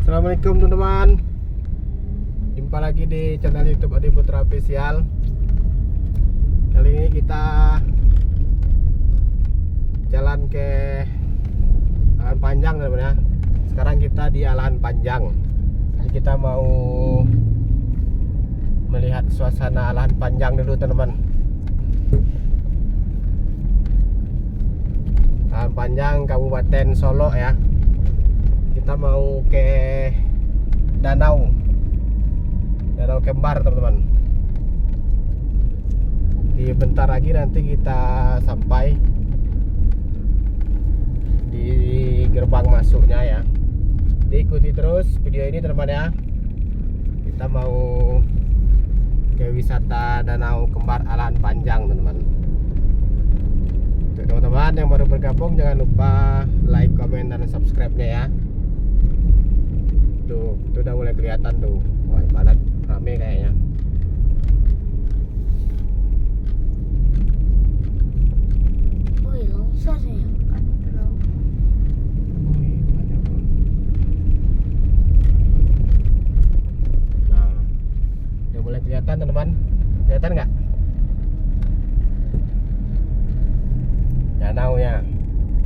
Assalamualaikum teman-teman. Jumpa lagi di channel YouTube Adi Putra Official. Kali ini kita jalan ke Alahan Panjang teman-teman ya. Sekarang kita di Alahan Panjang. Jadi kita mau melihat suasana Alahan Panjang dulu teman-teman. Alahan Panjang Kabupaten Solo ya. Kita mau ke Danau Kembar teman-teman. Di bentar lagi nanti kita sampai di gerbang masuknya ya. Diikuti terus video ini teman-teman ya. Kita mau ke wisata Danau Kembar Alahan Panjang teman-teman. Untuk teman-teman yang baru bergabung, jangan lupa like, komen, dan subscribe-nya ya. Tuh, itu udah mulai kelihatan tuh. Wah, padat rame kayaknya. Wih, longsor ya. Wih, banyak banget. Nah, udah mulai kelihatan teman-teman. Kelihatan nggak? Danau ya.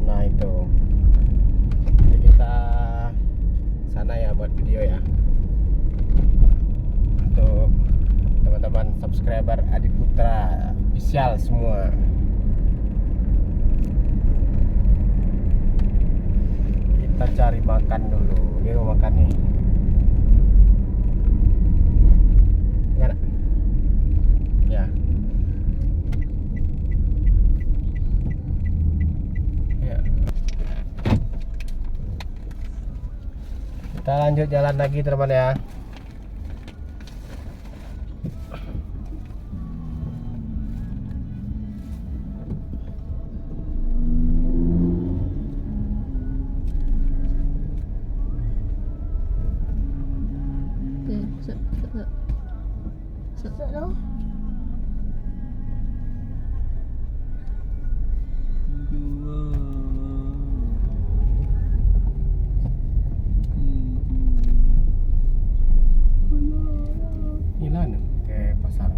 Nah itu. Jadi kita sana ya buat video ya. Untuk teman-teman subscriber Adi Putra Official semua. Kita cari makan dulu. Ini rumah makan nih. Gimana? Ya. Ya. Kita lanjut jalan lagi teman ya. Masuk dong. Inilah nih ke pasar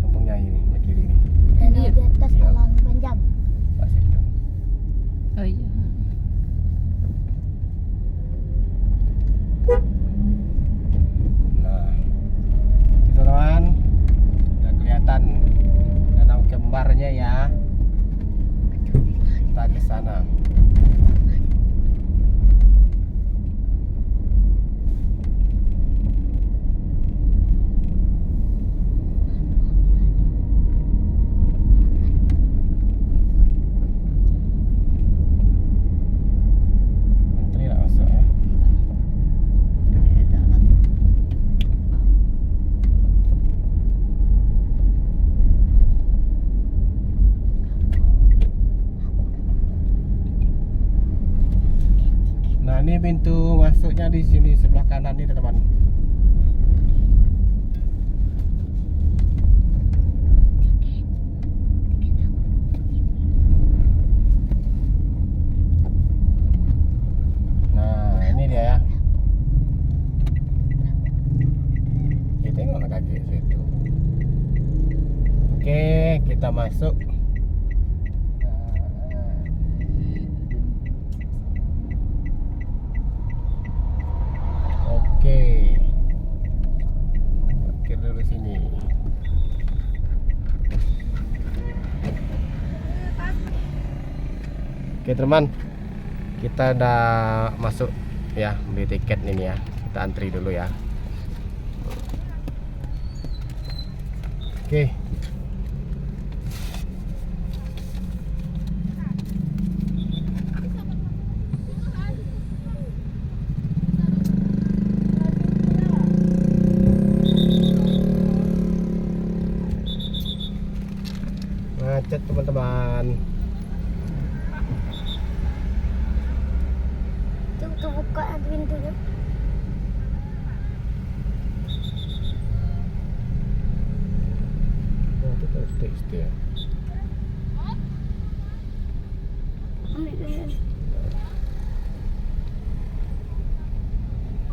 kampungnya ini di kiri nih. Danau di atas Iya. Alahan Panjang. Pas itu. Oh iya. Nah, itu teman, udah kelihatan Danau Kembarnya ya. Kita ke sana. Antri lah masuk ya. Nah, ini pintu masuknya di sini sebelah kanan nih teman. Nah, ini dia ya. Kita tengok lah kaki situ. Oke, kita masuk. Oke. Parkir dulu sini. Oke teman, kita udah masuk ya, beli tiket ini ya. Kita antri dulu ya. Oke. Macet teman-teman. Tuh buka pintunya. Oh, itu teks dia. Ambil kan.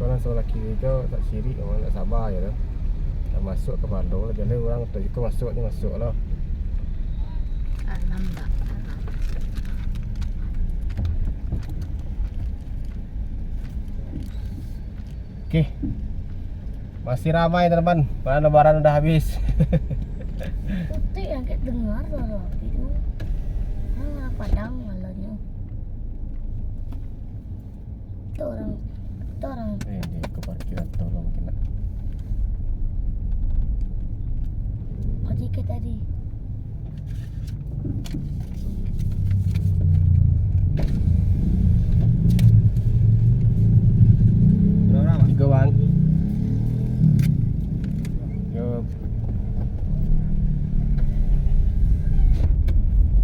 Kalau sebelah kiri itu tak siri, orang tak sabar je lah. Dah masuk ke Pado, jadi orang tu juga masuk lah. Nampak. Okey. Masih ramai teman-teman. Padahal lebaran udah habis. Itu yang kayak dengar lah api itu. Ah, padang malahnya. Itu orang. Dia ke parkiran tolong kena. Ojek tadi. Berapa? 3 bang. Yup.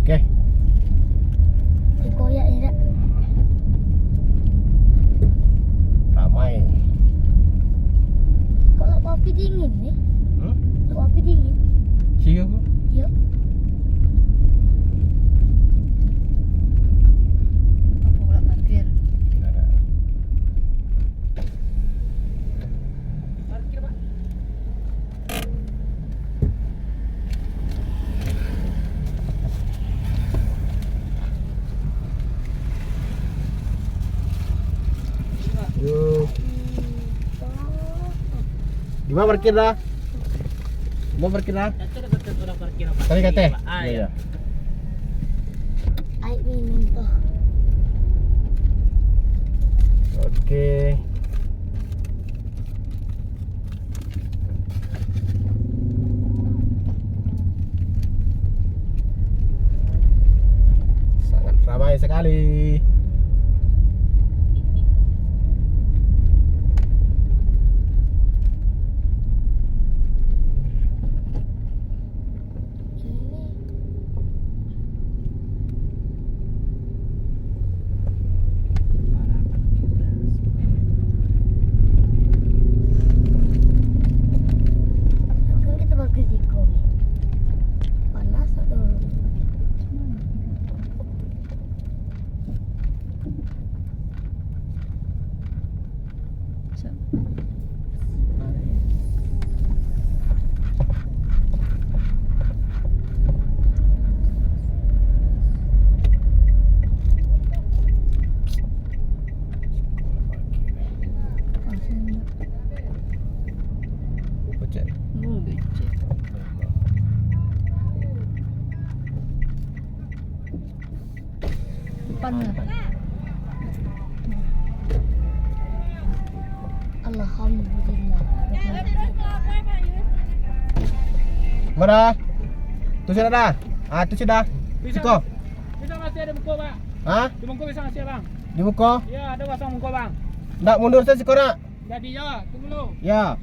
Okey. Dikoyak ni tak? Ramai. Kok lap api dingin ni? Lap api dingin. Kira apa? Ya. Apa pula parkir? Parkir Pak. Yuk. Di mana parkir dah? Di mana parkir dah? Itu ada betul orang parkir Pak. Tadi kata? Iya, Pak. Ah, Ya, ya. ya. Air minum tuh. Okey. Sangat ramai sekali. Ini kan kita pakai ziko ni. Panas tak dulu. So, pasang Kocak. becek. Depan lah. Alhamdulillah. Mana? Tu sudah dah. Ah, tu sudah. Siko. Bisa masih ada buku Pak. Ha? Di buku bisa masih Bang. Di muka? Ya, ada pasang buku Bang. Nak mundur saya Siko nak? Jadi ya, tunggu dulu. Ya.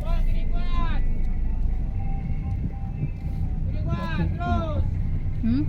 Kuat, kiri kuat. Kiri kuat, terus. Hmm?